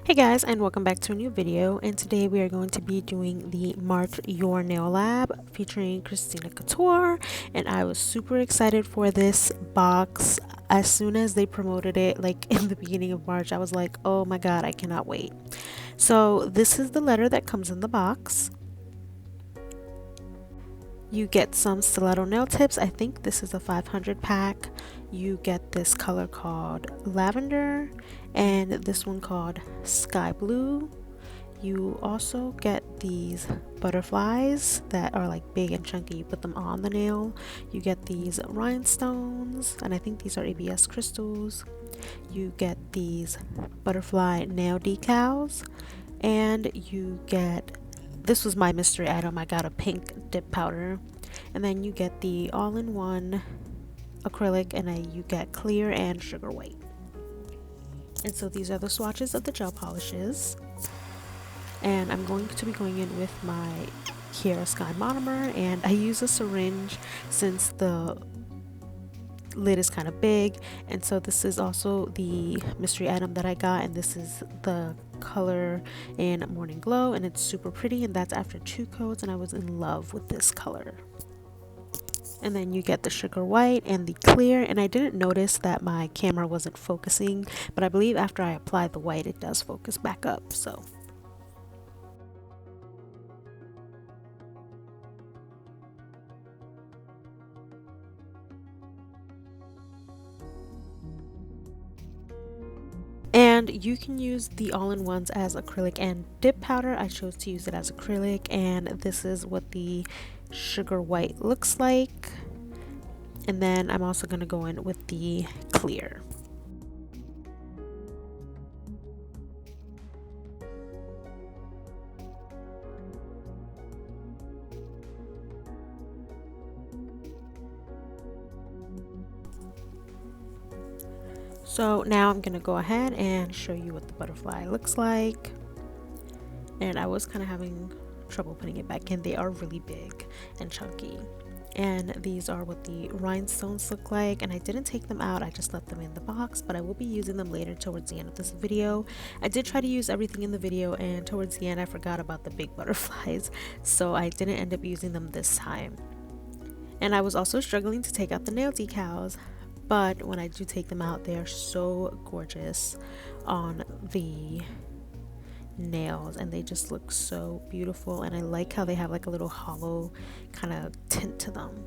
Hey guys, and welcome back to a new video, and today we are going to be doing the March Your Nail Lab featuring Kristina Kouture, and I was super excited for this box. As soon as they promoted it like in the beginning of March, I was like, oh my god, I cannot wait. So this is the letter that comes in the box. You get some stiletto nail tips. I think this is a 500 pack. You get this color called lavender and this one called sky blue. You also get these butterflies that are like big and chunky. You put them on the nail. You get these rhinestones, and I think these are ABS crystals. You get these butterfly nail decals, and you get, this was my mystery item, I got a pink dip powder, and then you get the all-in-one acrylic, and you get clear and sugar white. And so these are the swatches of the gel polishes, and I'm going to be going in with my Kiara Sky monomer, and I use a syringe since the lid is kind of big. And so this is also the mystery item that I got, and this is the color in Morning Glow, and it's super pretty, and that's after 2 coats, and I was in love with this color. And then you get the sugar white and the clear, and I didn't notice that my camera wasn't focusing, but I believe after I apply the white it does focus back up. So and you can use the all-in-ones as acrylic and dip powder. I chose to use it as acrylic, and this is what the sugar white looks like. And then I'm also going to go in with the clear. So now I'm going to go ahead and show you what the butterfly looks like. And I was kind of having trouble putting it back in. They are really big and chunky. And these are what the rhinestones look like, and I didn't take them out, I just left them in the box, but I will be using them later towards the end of this video. I did try to use everything in the video, and towards the end I forgot about the big butterflies, so I didn't end up using them this time. And I was also struggling to take out the nail decals, but when I do take them out, they are so gorgeous on the nails, and they just look so beautiful, and I like how they have like a little hollow kind of tint to them.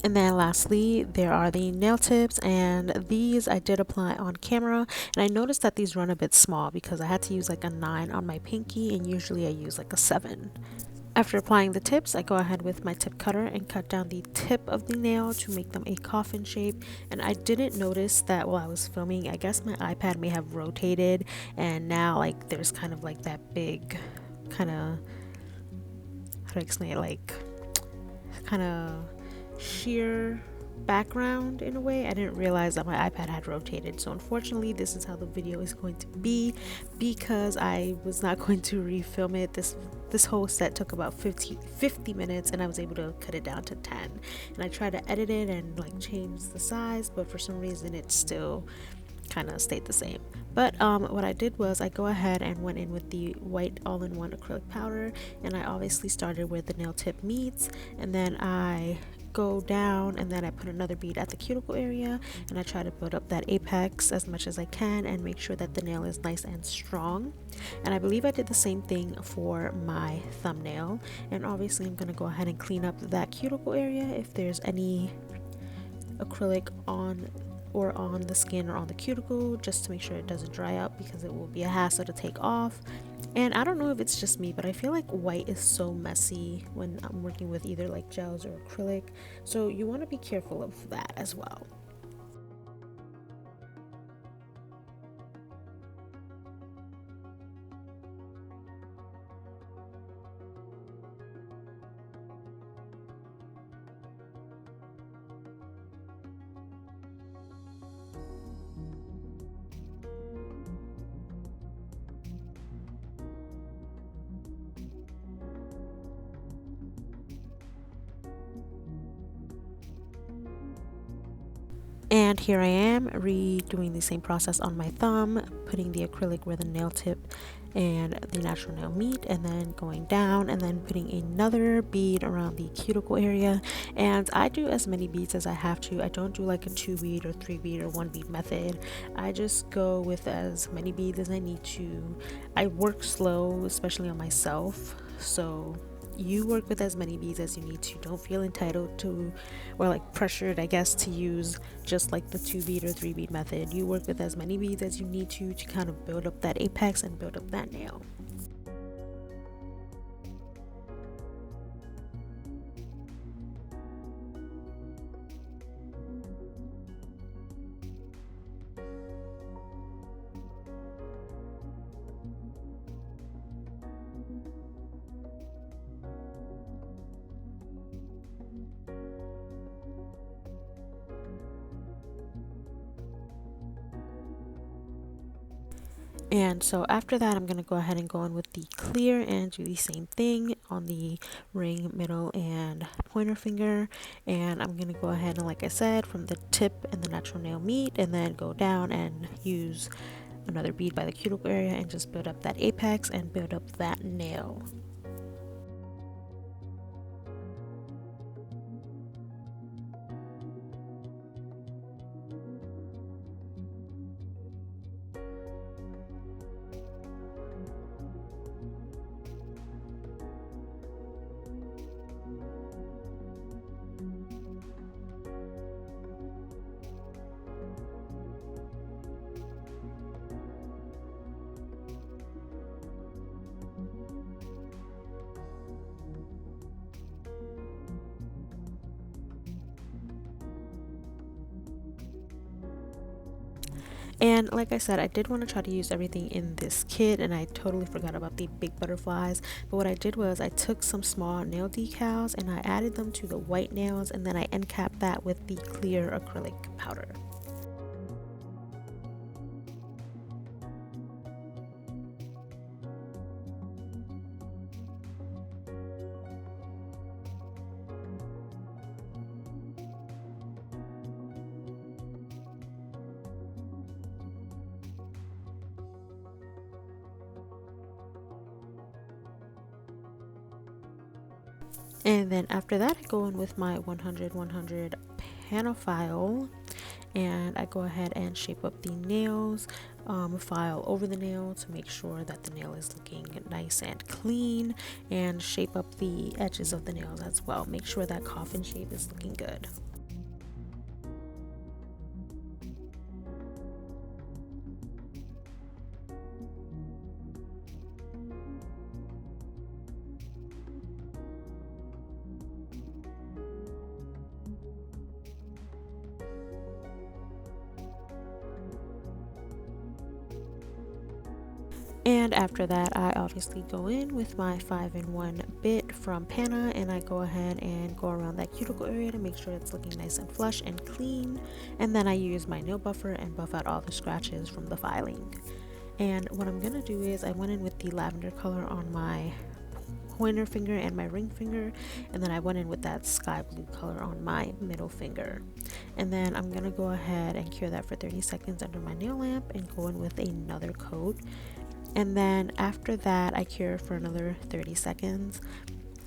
And then lastly, there are the nail tips, and these I did apply on camera, and I noticed that these run a bit small because I had to use like a 9 on my pinky, and usually I use like a 7. After applying the tips, I go ahead with my tip cutter and cut down the tip of the nail to make them a coffin shape. And I didn't notice that while I was filming. I guess my iPad may have rotated, and now like there's kind of like that big kind of, how to explain it, like kind of sheer background in a way. I didn't realize that my iPad had rotated, so unfortunately this is how the video is going to be, because I was not going to refilm it. This whole set took about 50 minutes, and I was able to cut it down to 10, and I tried to edit it and like change the size, but for some reason it still kind of stayed the same. But what I did was I go ahead and went in with the white all-in-one acrylic powder, and I obviously started where the nail tip meets, and then I go down, and then I put another bead at the cuticle area, and I try to build up that apex as much as I can and make sure that the nail is nice and strong. And I believe I did the same thing for my thumbnail, and obviously I'm going to go ahead and clean up that cuticle area if there's any acrylic on the skin or on the cuticle, just to make sure it doesn't dry up, because it will be a hassle to take off. And I don't know if it's just me, but I feel like white is so messy when I'm working with either like gels or acrylic, so you want to be careful of that as well. And here I am redoing the same process on my thumb, putting the acrylic where the nail tip and the natural nail meet, and then going down and then putting another bead around the cuticle area. And I do as many beads as I have to. I don't do like a 2 bead or 3 bead or 1 bead method. I just go with as many beads as I need to. I work slow, especially on myself, so you work with as many beads as you need to. Don't feel entitled to, or like pressured, I guess, to use just like the 2 bead or 3 bead method. You work with as many beads as you need to kind of build up that apex and build up that nail. And so after that, I'm going to go ahead and go in with the clear and do the same thing on the ring, middle, and pointer finger. And I'm going to go ahead and, like I said, from the tip and the natural nail meet, and then go down and use another bead by the cuticle area and just build up that apex and build up that nail. And like I said, I did want to try to use everything in this kit, and I totally forgot about the big butterflies. But what I did was I took some small nail decals and I added them to the white nails, and then I end capped that with the clear acrylic powder. And then after that, I go in with my 100 panel file, and I go ahead and shape up the nails, file over the nail to make sure that the nail is looking nice and clean, and shape up the edges of the nails as well. Make sure that coffin shape is looking good. And after that, I obviously go in with my 5-in-1 bit from Pana, and I go ahead and go around that cuticle area to make sure it's looking nice and flush and clean. And then I use my nail buffer and buff out all the scratches from the filing. And what I'm gonna do is I went in with the lavender color on my pointer finger and my ring finger, and then I went in with that sky blue color on my middle finger. And then I'm gonna go ahead and cure that for 30 seconds under my nail lamp and go in with another coat. And then after that, I cure for another 30 seconds.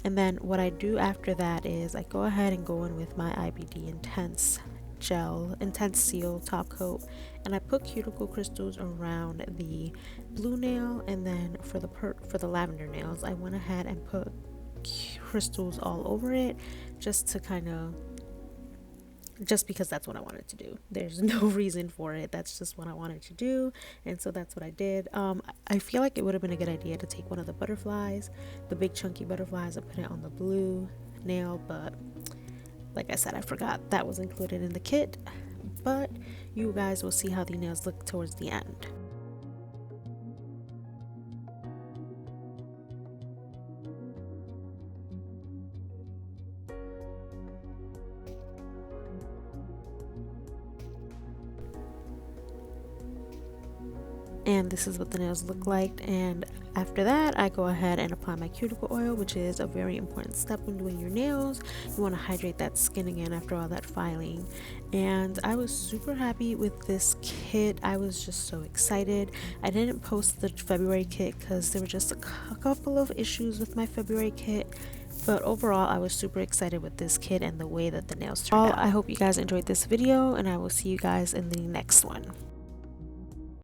And then what I do after that is I go ahead and go in with my IBD Intense Seal top coat, and I put cuticle crystals around the blue nail. And then for the lavender nails, I went ahead and put crystals all over it, just because that's what I wanted to do. There's no reason for it. That's just what I wanted to do, and so that's what I did. I feel like it would have been a good idea to take one of the butterflies, the big chunky butterflies, and put it on the blue nail, but like I said, I forgot that was included in the kit. But you guys will see how the nails look towards the end. and this is what the nails look like. And after that, I go ahead and apply my cuticle oil, which is a very important step when doing your nails. You want to hydrate that skin again after all that filing. And I was super happy with this kit. I was just so excited. I didn't post the February kit because there were just a couple of issues with my February kit, but overall I was super excited with this kit and the way that the nails turned out. I hope you guys enjoyed this video, and I will see you guys in the next one.